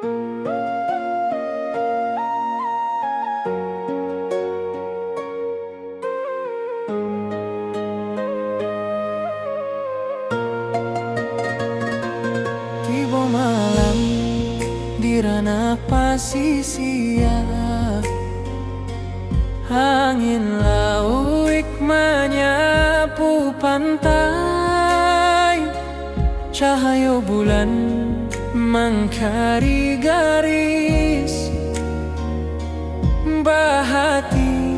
Tiba malam di ranah pasisia, angin lauik menyapu pantai, cahaya bulan mengkari garis bahati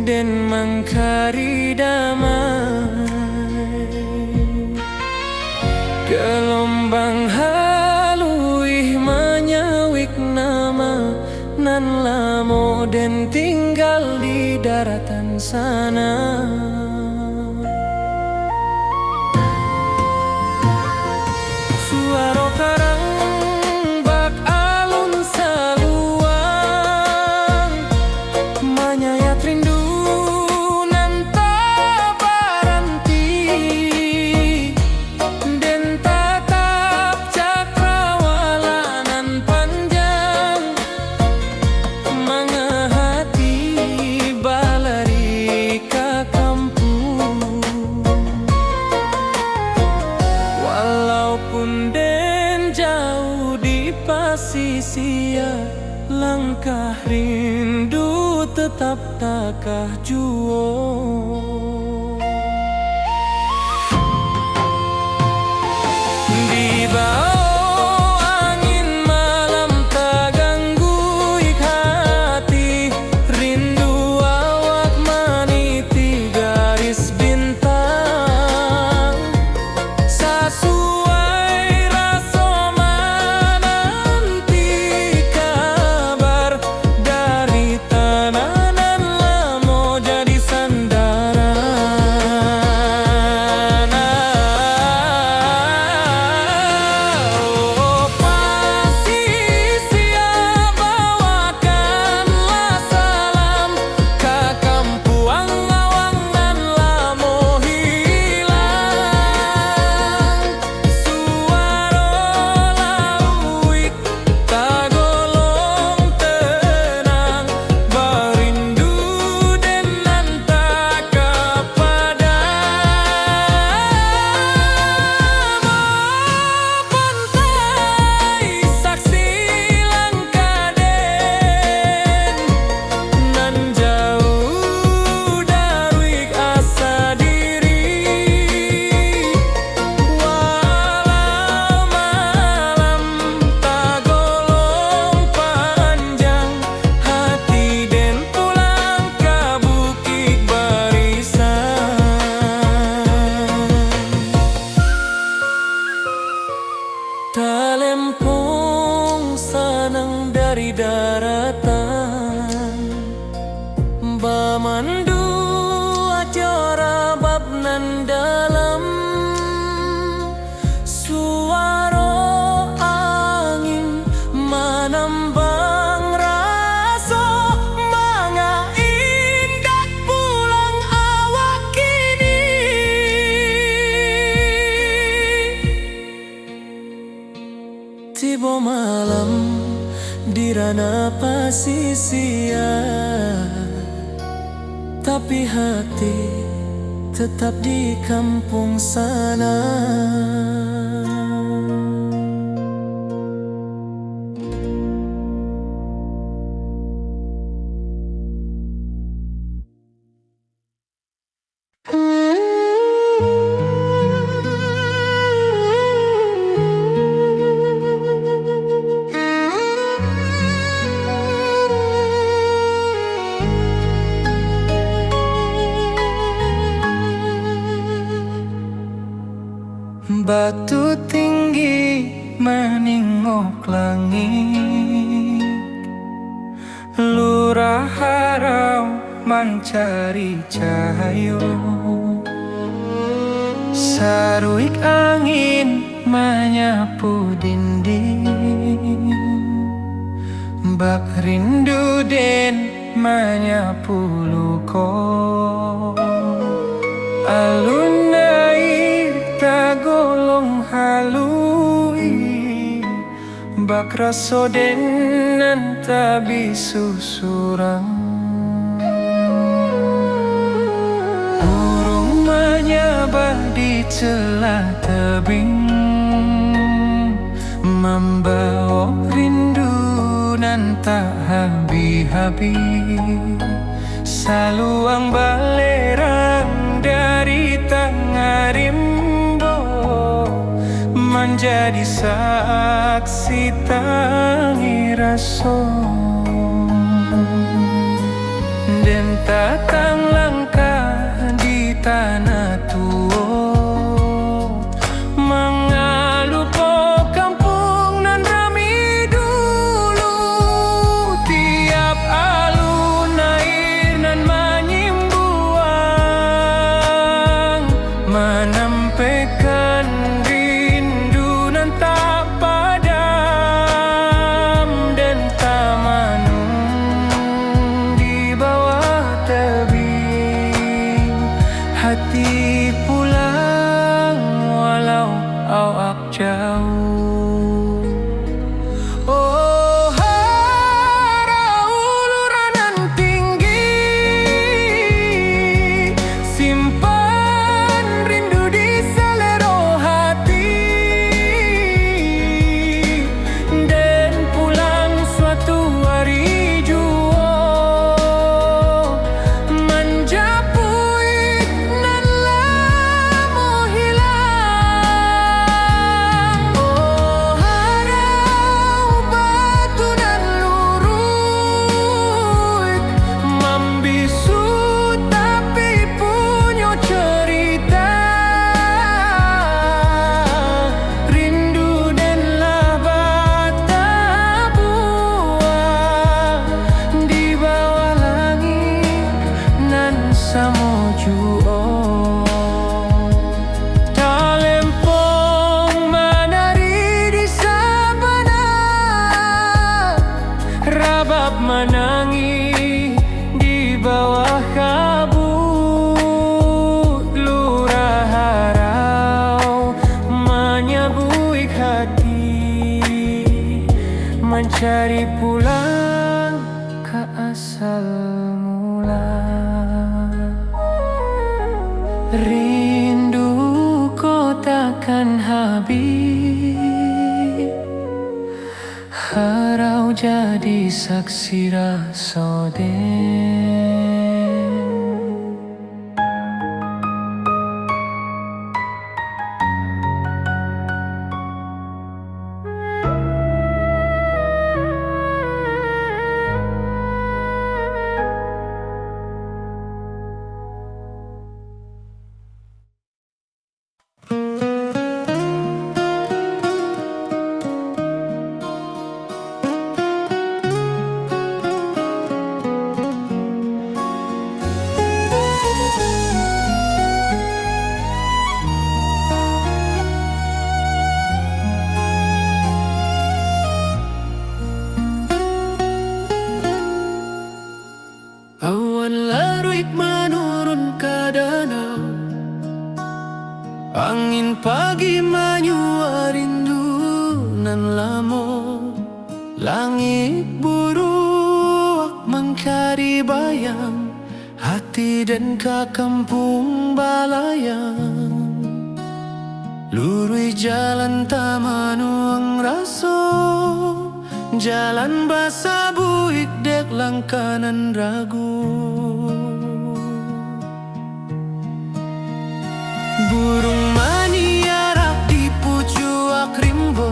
dan mengkari damai. Gelombang haluih menyawik nama nan lamo dan tinggal di daratan sana. Suara karang bak alun saluang menyayat rindu nan tak berhenti, dan tatap cakrawala nan panjang mengehati balari ke kampung. Walaupun den jauh di pasisia, langkah rindu tetap takah juo. Di bawah angin malam terganggu hati, rindu awak meniti garis bintang. Sesuai rasa menanti kabar dari tanah nan lamo jadi sandaran. Oh, pasisia bawakanlah salam ke kampuang awang nan lamo hilang. Suara lauik tagolong tenang, berindu dan nantak kepada pantai. Saksi langkah den nan jauh dari asa diri, walau malam tagolong panjang, hati den pulang ke bukit barisan. Talempong sanang dari daratan, bamandu acara bab nan dalam. Suara angin menambang rasa manga indah pulang awak kini. Tiba malam di ranah pasisia, tapi hati tetap di kampung sana. Batu tinggi meningok langit, lurah harau mencari cahaya. Saruik angin menyapu dinding, bak rindu den menyapu luko. Alun air tagolong halui bak raso denan tabi susurang. Burung menyabah di celah tebing, membawa rindu nan tak habis-habis. Saluang balerang dari tengah rimbo, menjadi saksi tangi raso. Dan tatang langkah di tanah tua, mengalu po kampung nan rami dulu. Tiap alun air nan menyimbuang, menampaikan rindu nan tak padam. Dan tamanung di bawah tebing, hati pulang walau awak jauh. Oh, harau uluran tinggi, simpan rindu di selero hati. Dan pulang suatu hari jua, menjapui nan lamo hilang. Oh, harau batu nan lurut, membisu tapi punya cerita. Rindu dan bata buah di bawah langit nan samojuo. Talempong menari di sabana, rabab menangi di bawah kabut. Lurah harau menyabuik hati, mencari pulang ke asal mula. Rindu ko takkan habis, harau jadi saksi raso den. Awan larut menurun ke danau, angin pagi menyua rindu nan lamo. Langit buruk mengcari bayang, hati dan ke kampung balayang. Lurui jalan tamanuang raso, jalan basah buik dek langkanan ragu. Burung maniarak di pucuak rimbo,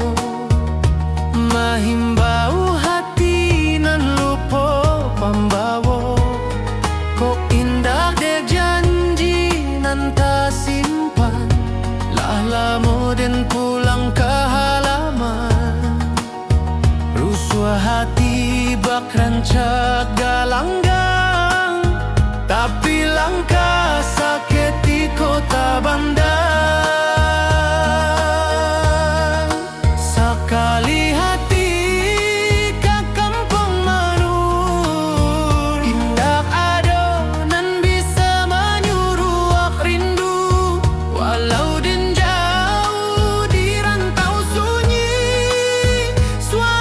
mahimbau hati nan lupo pambawo. Kok indah dek janji nan tak simpan, lamo dan pulang ke halaman. Rusua hati bak rancak galanggang, tapi langkah sakit di kota bandang. Sekali hati ke kampung manur, indah ado nan bisa menyuruh rindu. Walau din jauh di rantau sunyi, suara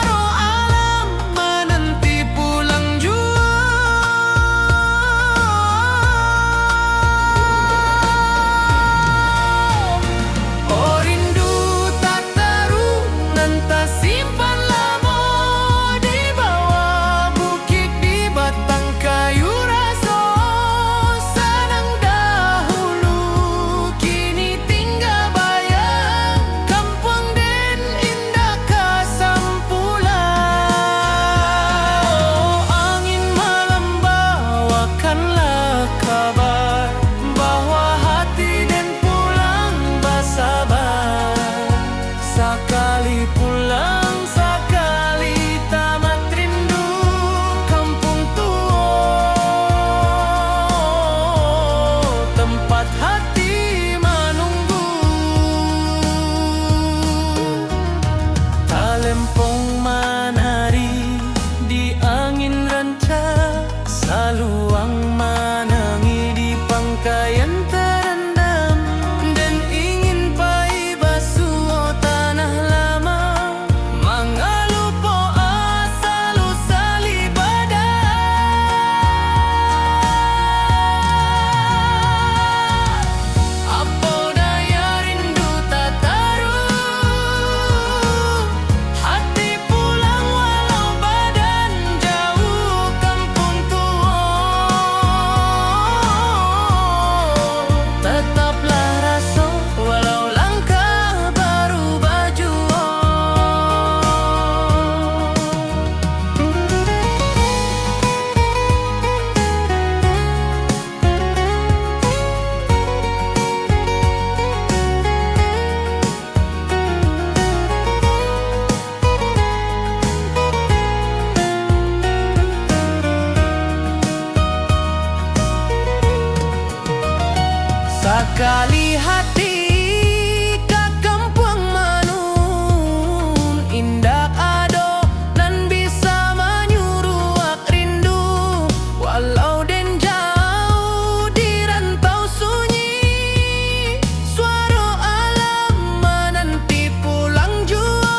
Sekali pulang, sekali tamat rindu kampung tua, tempat hati menunggu. Talempong menari di angin renca, saluang menangi di pangkaian terendam, dan ingin pai basuh tanah lama, mangalupo asalu salibada. Apo daya rindu tak taruh, hati pulang walau badan jauh kampung tua. Tetaplah rasa walau langkah baru berjuang. Sekali hati ka kampung manun, indak ado nan bisa menyuruh rindu, walau den jauh di rantau sunyi, suara alam menanti pulang jua.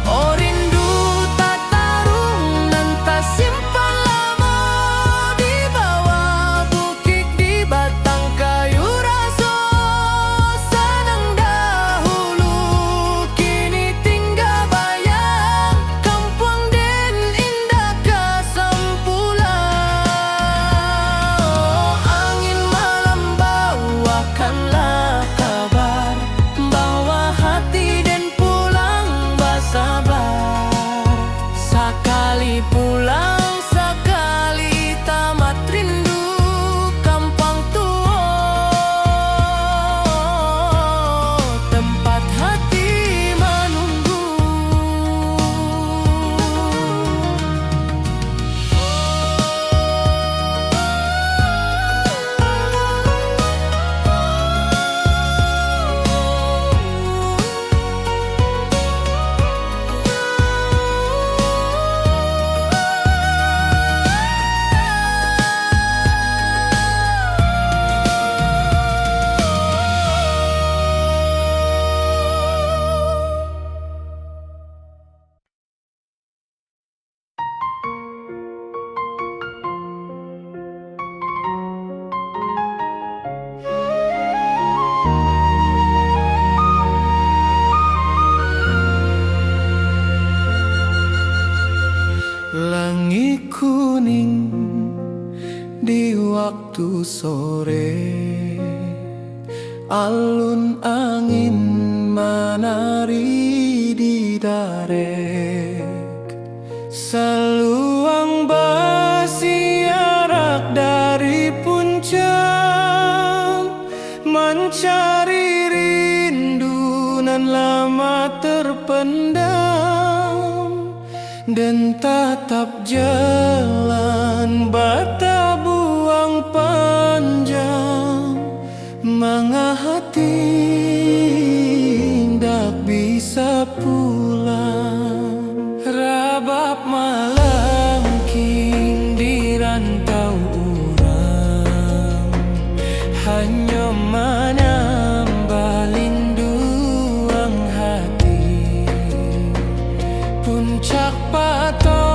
Oh rindu tak tarung dan tak simpan lama, di bawah bukit di batang kayu raso, senang dahulu kini tinggal bayang, kampung den indah kesempulan. Angin malam bawakanlah kabar bahwa hati den pulang bersabar. Sekali pulang, sekali tamat rindu kampung tua, tempat hati menunggu. Langit kuning di waktu sore, alun angin menari di darek, seluang bersiarak dari puncak, mencari rindu nan lama terpendam, dan tatap jalan bata buang panjang, mengahati ndak bisa pulang. Rabab malam king di rantau urang, hanya menambah linduang hati. Puncak pato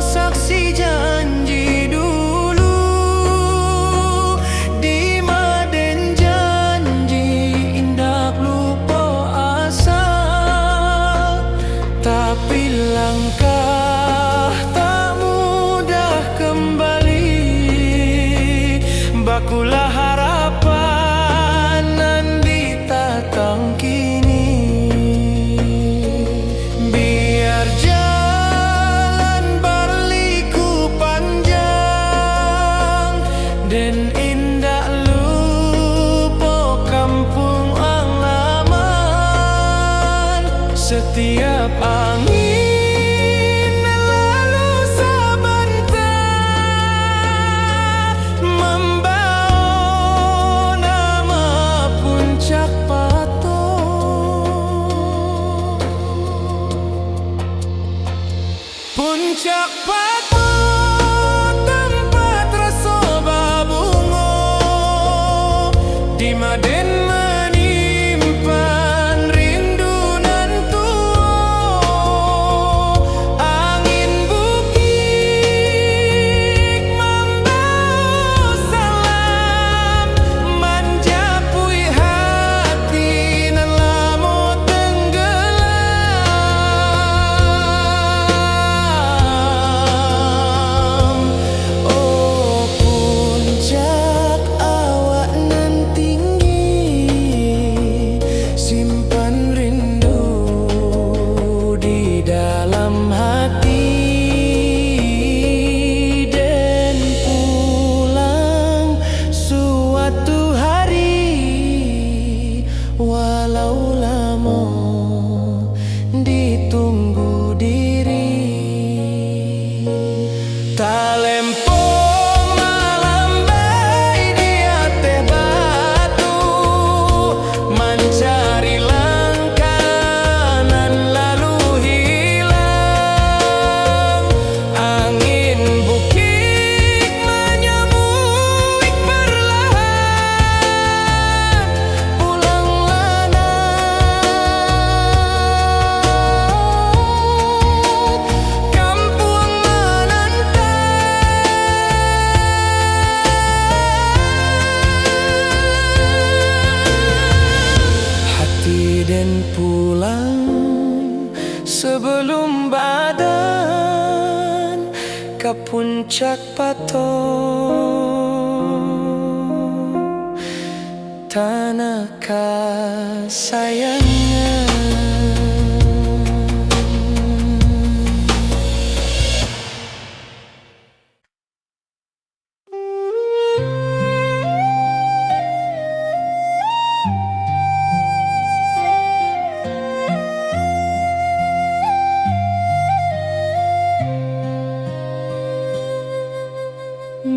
saksi janji dulu, di maden janji indak lupa asal. Tapi langkah tak mudah kembali, bakulah harapan di Maden menyimpan rindu nan tua. Angin bukit membawa salam, menjapui hati nan lamo tenggelam. Oh puncak awak nan tinggi, simpan rindu di dalam hati, dan pulang suatu hari, walau lama ditunggu diri. Talempo malambai di atas batu, mencari langkanan lalu hilang. Angin bukit menyambut perlahan, pulanglah nak, kampung menanti. Hati dan pulang sebelum badan ke puncak patok tanah kesayangan.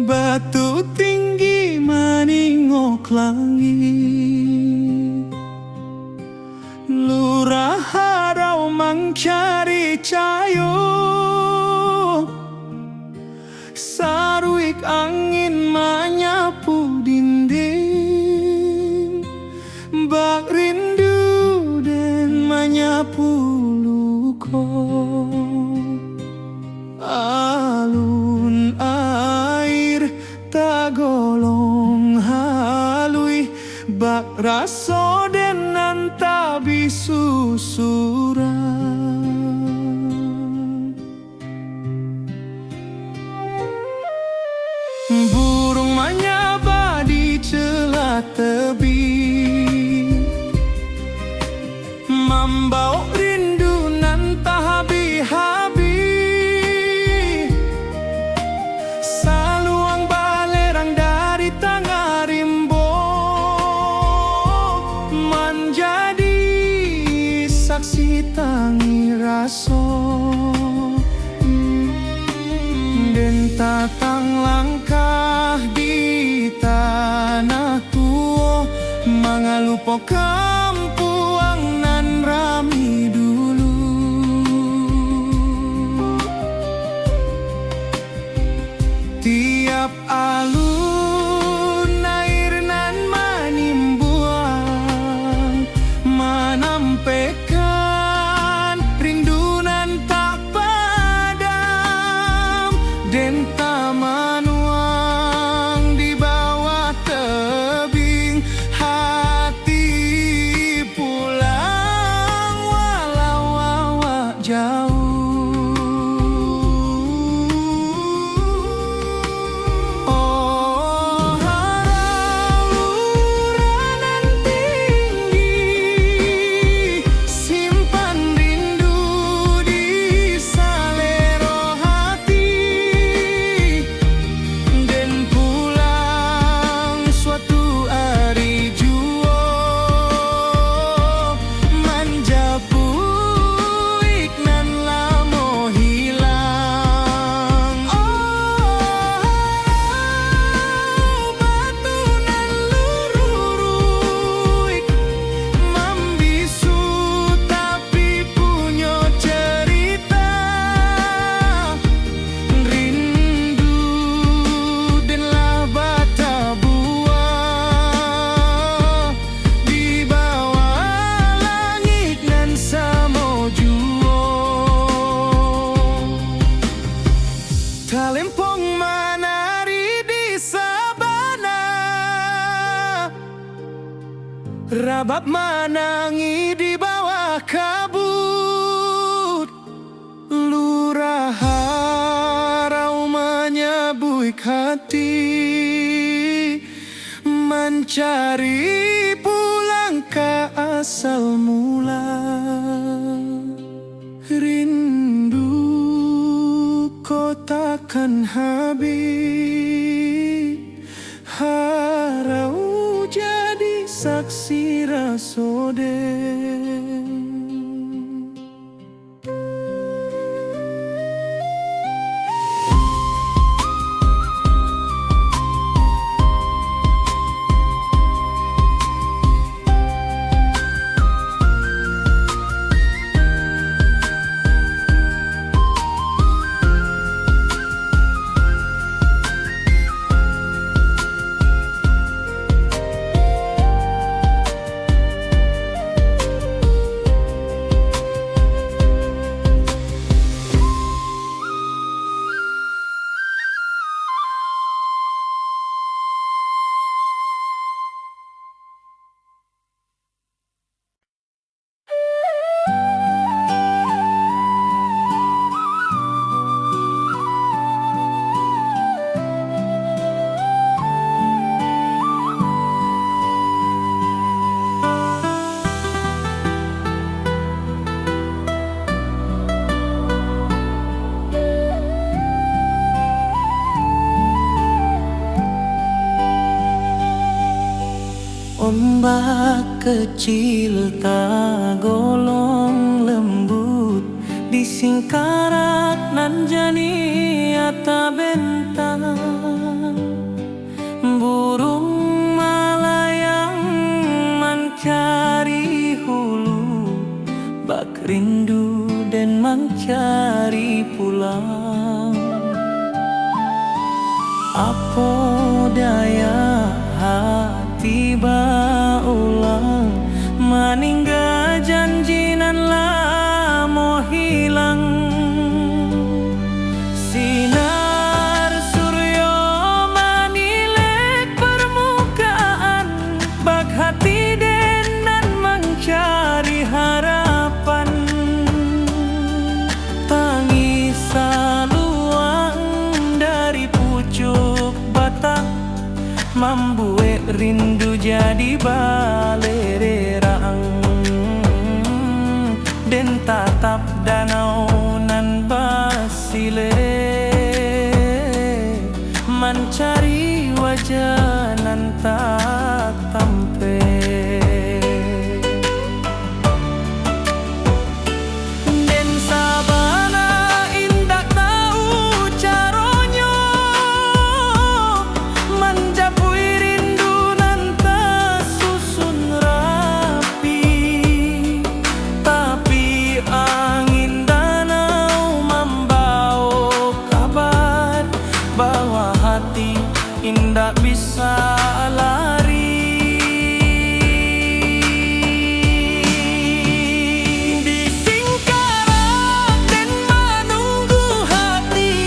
Batu tinggi meningok langit, lurah harau mencari cayo. Saruik angin menyapu dinding, bak rindu dan menyapu luka. Alun air tagolong halui, bak raso den nanta bisu suram. Burung menyaba di celah tebing, membawa rindu nan tak habis-habis. Saluang balerang dari tengah rimbo, menjadi saksi tangi raso. Dan tatang langkah di tanah tua, mengalupo kampuang nan rami dulu. Tiap alun air nan menimbuang, menampaikan rindu nan tak padam, dan tak menuang di bawah tebing hati. Rabab manangi di bawah kabut, lurah harau menyebuik hati, mencari pulang ke asal mula. Rindu kau takkan habis, harau jadi saksi rasoden. Ombak kecil tak golong lembut di singkarak nan jani ata bentang. Burung malayang mencari hulu, bak rindu dan mencari pulang. Apa daya tiba ulang meninggal janji nan lama hilang. Sinar suryo manilek permukaan, bak hati denan mencari harapan. Tangis saluang dari pucuk batang, membuat rindu jadi balererang. Den tatap danau nan basile, mencari wajah nan tak tampe. Den sabana indak tahu caronyo menjapui rindu nan tersusun rapi. Tapi angin danau membawa kabar bahwa hati indak bisa lari. Di singkarak dan menunggu hati,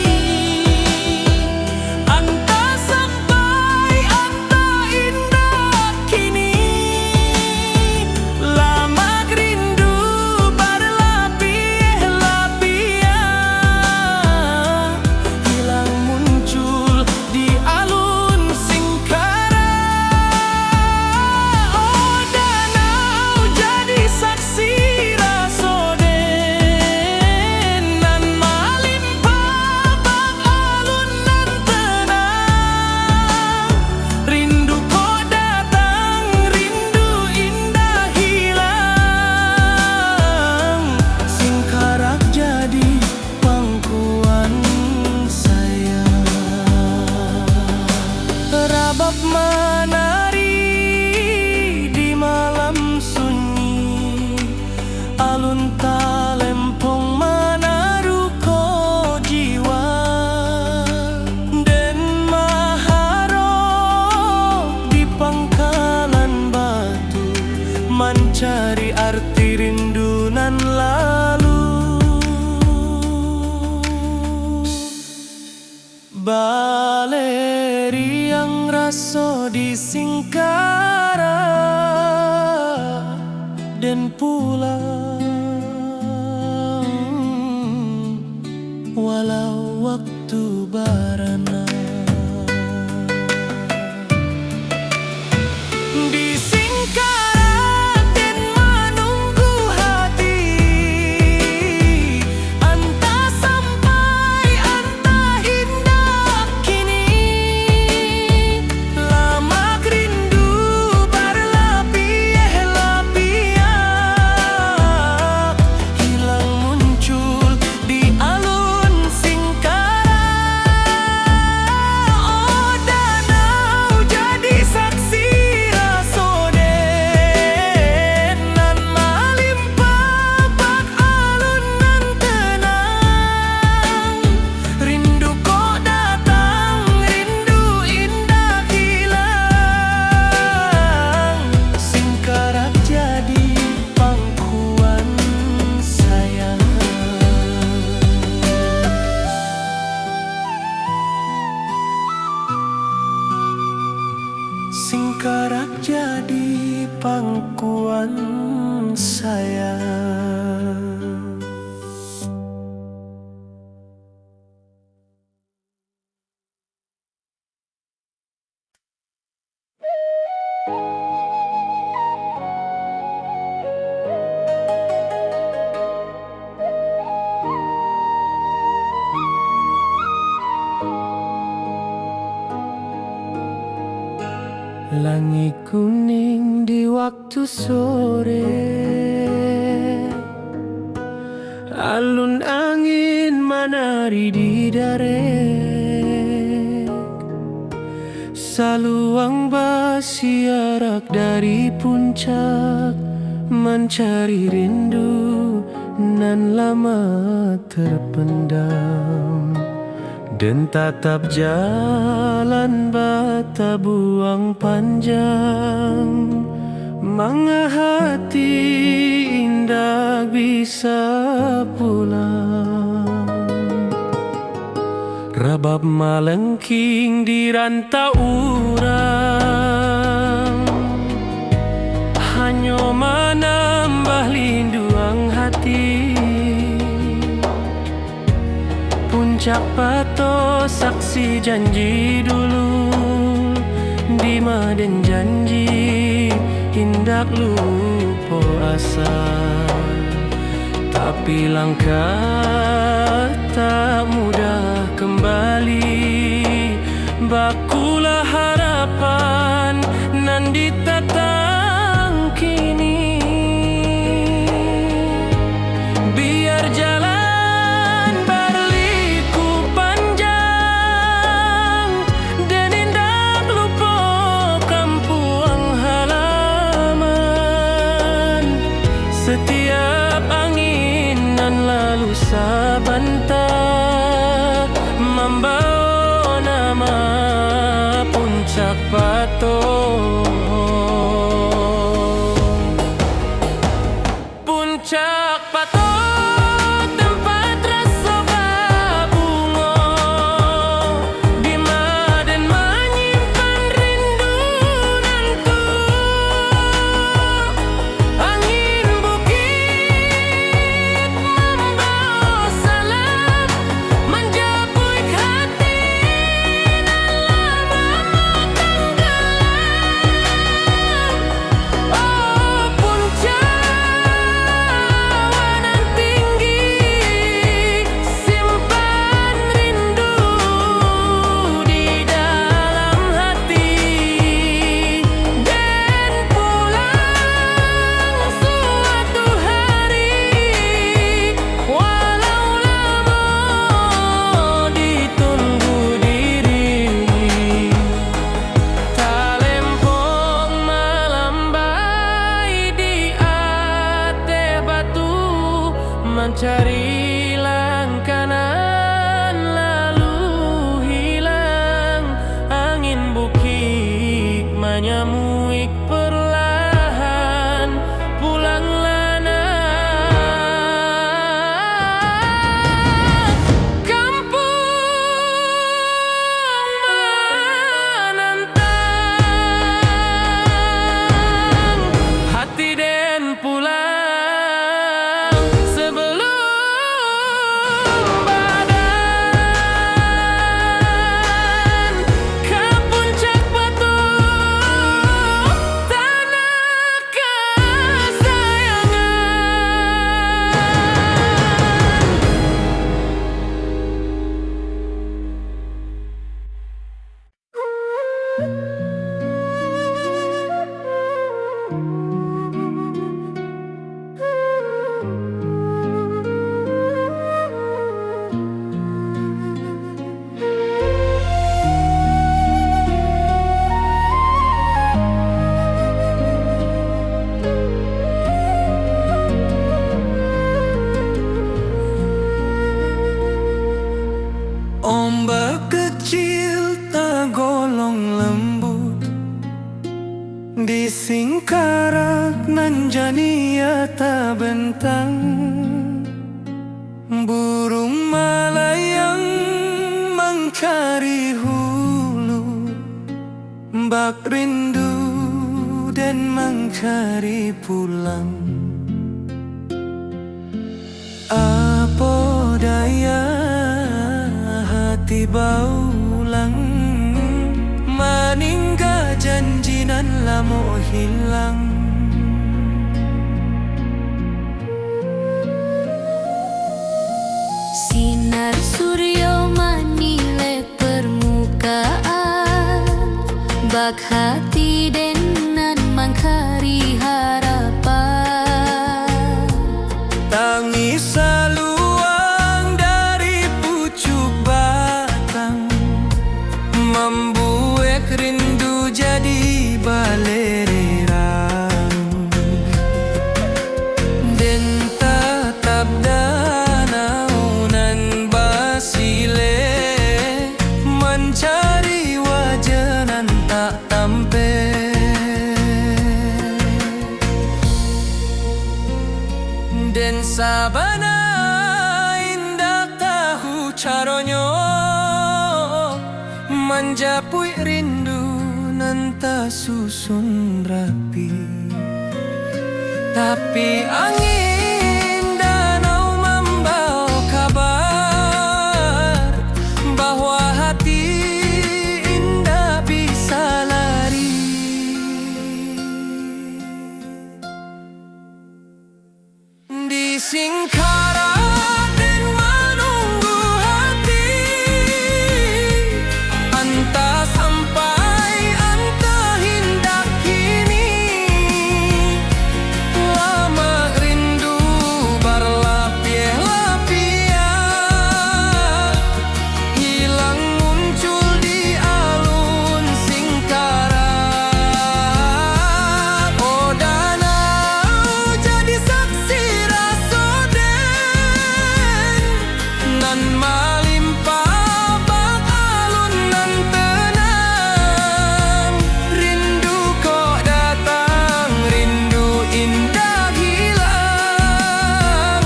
anta sampai anta indah kini. Lama rindu berlapis-lapis, hilang muncul di alun singkarak. Oh danau jadi saksi rasoden, nan melimpah bak alun nan tenang. Rindu kau datang, rindu indah hilang. Singkarak jadi pangkuan sayang. Rabab menari di malam sunyi, alun talempong menaruh ko jiwa. Den maharo di pangkalan batu, mencari arti rindu nan lalu. Baleri yang raso di singkarak, dan pulang, walau waktu barana. Di Singkaratin menunggu hati, entah sampai entah indah kini. Lama rindu berlapis-lapis, hilang muncul di alun Singkara. Oh, danau jadi saksi rasoden, nan malimpah bak alun nan tenang. Rindu kok datang, rindu indah hilang. Singkarak jadi pangkuan sayang. Singkarak jadi pangkuan sayang. Langit kuning di waktu sore, alun angin menari di darek, saluang basiarak dari puncak, mencari rindu nan lama terpendam. Dan tatap jalan bata buang panjang, manga hati indah bisa pulang. Rabab malengking di rantau urang, hanya menambah linduang hati. Puncak Pato saksi janji dulu, di maden janji hindak lupa asa. Tapi langkah tak mudah kembali, bakulah harapan nan ditatang kini. Biar jalan setiap angin nan lalu sabanta, membawa nama Puncak Pato. Puncak Pato tempat rasa bunga, di maden menyimpan rindu nantu. Angin bukit membawa salam, menjapuik hati nan lama tenggelam. Oh, puncawan tinggi, simpan rindu di dalam hati. Dan pulang suatu hari, walau lama ditunggu diri. Talempong melambai di ate batu, mencari langkanan lalu hilang. Angin bukit menyamuik perlahan, pulanglah nak kampung menantang. Hati den pulang Di singkarak nan jania ta bentang, burung malayang mengcari hulu, bak rindu dan mengcari pulang. Apa daya hati baulang, meninggal janji nan lamo hilang. Sinar surya manile permukaan, bak hati denan mangkari harapan. Tangis saluang dari pucuk batang, membuat rindu jadi balererang. Den tatap danau nan basile, mencari wajah nan tak tampe. Den sabana indah tahu caronyo, menjapui rindu nan tak susun rapi. Tapi angin danau membawa kabar bahwa hati indah bisa lari. Di singkarak dan menunggu hati, entah sampai entah hendak kini. Lama rindu berlapis-lapis, hilang muncul di alun singkarak. Oh danau jadi saksi rasoden, nan malimpah bak alun nan tenang. Rindu kok datang, rindu indah hilang.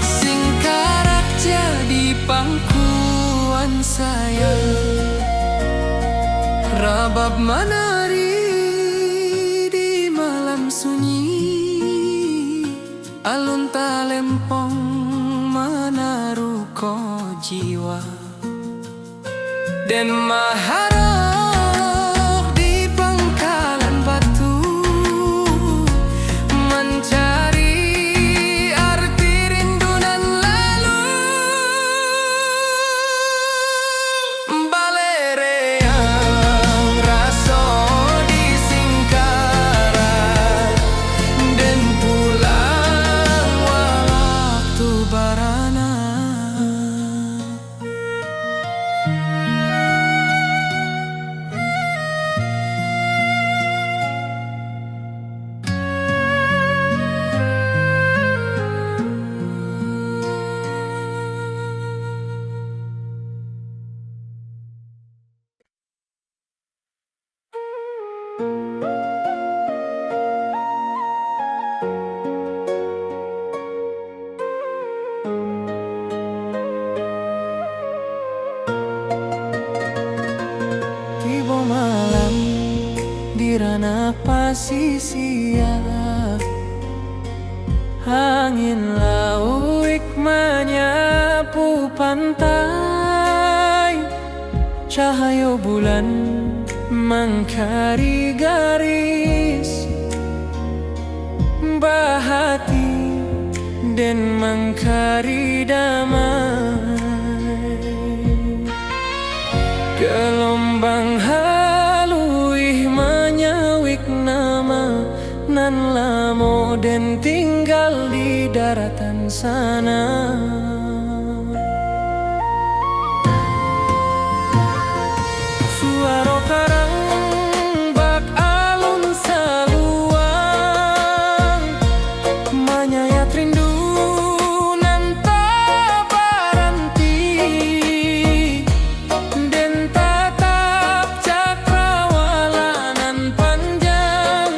Singkarak jadi pangkuan sayang, rabab menari di malam sunyi. Alun talempong menaruh ko jiwa, dan maharok di pangkalan batu, mencari arti rindu nan lalu. Balereang raso di singkarak, dan pulang waktu barana. Tiba malam di ranah pasisia, angin lauik menyapu pantai, cahaya bulan mengkari garis, bahati dan mengkari damai. Gelombang haluih menyawik nama nan lamo dan tinggal di daratan sana. Suara karang bak alun saluang, menyayat rindu nan tak berhenti. Den tatap cakrawala nan panjang,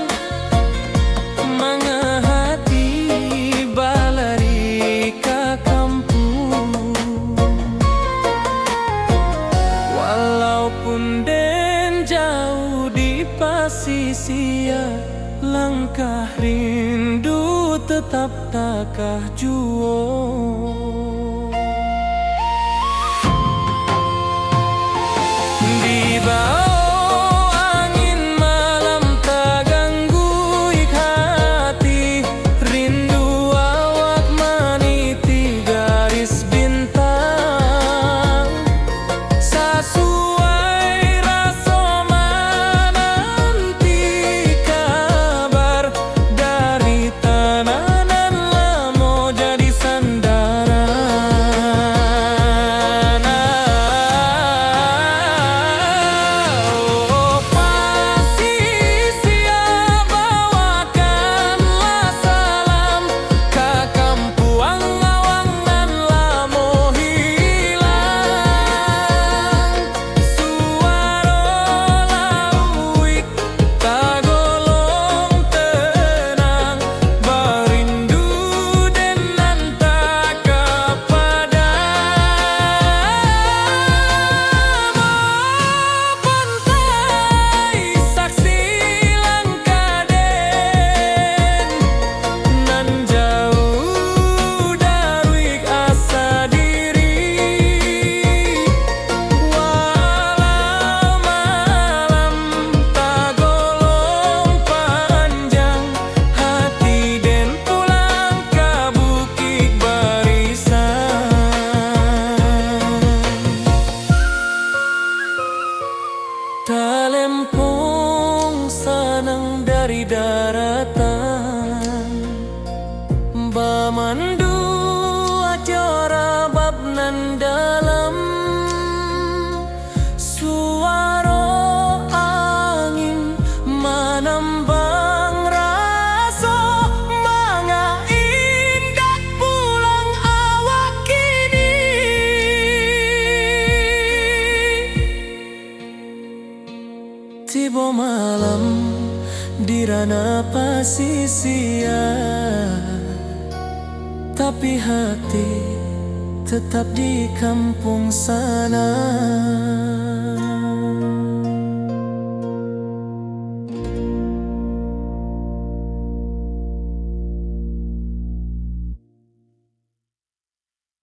Apakah rindu tetap takah juo? Di bawah angin malam tak ganggu hati, rindu awak meniti garis bintang. Sesuai rasa menanti kabar dari tanah nan lamo jadi sandaran. Oh, pasisi bawakanlah salam ke kampuang awang nan lamo hilang. Suara lauik tagolong tenang, berindu denan tak kepadang. Pantai saksi Langkaden nan jauh dari asa diri, walau malam tagolong panjang, hati den pulang ke bukit barisan. Talempong sanang dari daratan, bamandu acara bab nan dalam. Suara angin menambang rasa, manga indah pulang awak kini. Tiba malam di ranah pasisian, tapi hati tetap di kampung sana.